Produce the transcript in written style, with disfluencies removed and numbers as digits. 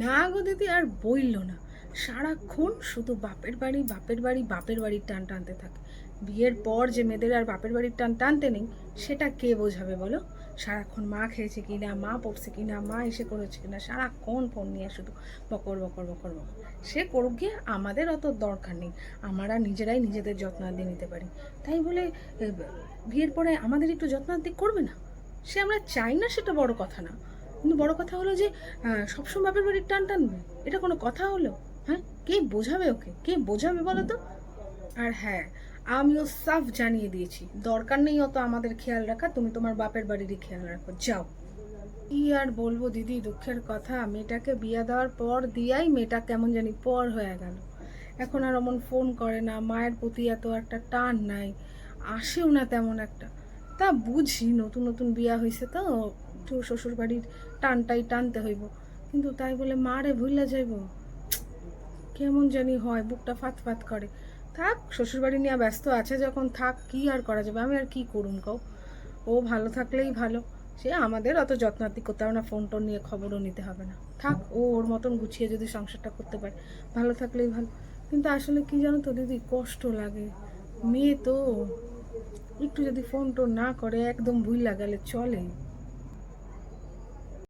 না গো দিদি, আর বইল না। সারাক্ষণ শুধু বাপের বাড়ি বাপের বাড়ি বাপের বাড়ির টান টানতে থাকে। বিয়ের পর যে মেয়েদের আর বাপের বাড়ির টান টানতে নেই, সেটা কে বোঝাবে বলো? সারাক্ষণ মা খেয়েছে কিনা, মা পড়ছে কিনা, মা এসে করেছে কিনা, সারাক্ষণ ফোন নিয়ে শুধু বকর বকর বকর বকর। সে করুক গিয়ে, আমাদের অত দরকার নেই। আমরা নিজেরাই নিজেদের যত্নাদি নিতে পারি। তাই বলে বিয়ের পরে আমাদের একটু যত্নাদি করবে না? সে আমরা চাই না, সেটা বড় কথা না। কিন্তু বড় কথা হলো যে সবসময় বাপের বাড়ির টান টানবে, এটা কোনো কথা হলো? হ্যাঁ, কে বোঝাবে ওকে? কে বোঝাবে বলো তো? আর হ্যাঁ, আমিও সাফ জানিয়ে দিয়েছি, দরকার নেই অত আমাদের খেয়াল রাখা, তুমি তোমার বাপের বাড়িরই খেয়াল রাখো, যাও। কি আর বলবো দিদি, দুঃখের কথা, মেয়েটাকে বিয়ে দেওয়ার পর দিয়াই মেয়েটা কেমন জানি পর হয়ে গেল। এখন আর অমন ফোন করে না, মায়ের প্রতি এত একটা টান নাই, আসেও না তেমন একটা। তা বুঝি নতুন নতুন বিয়া হয়েছে তো, একটু শ্বশুর বাড়ির টানটাই টানতে হইব, কিন্তু তাই বলে মারে ভুইলা যাইব? কেমন জানি হয়, বুকটা ফাত ফাত করে। থাক, শ্বশুরবাড়ি নিয়ে ব্যস্ত আছে যখন, থাক, কি আর করা যাবে, আমি আর কি করুম কও? ও ভালো থাকলেই ভালো। সে আমাদের অত যত্নাতি করতে হবে না, ফোন টোন নিয়ে খবরও নিতে হবে না, থাক, ও ওর মতন গুছিয়ে যদি সংসারটা করতে পারে, ভালো থাকলেই ভালো। কিন্তু আসলে কি জানো তো দিদি, কষ্ট লাগে। মেয়ে তো একটু যদি ফোন টোন না করে, একদম ভুইলা গেলে চলে?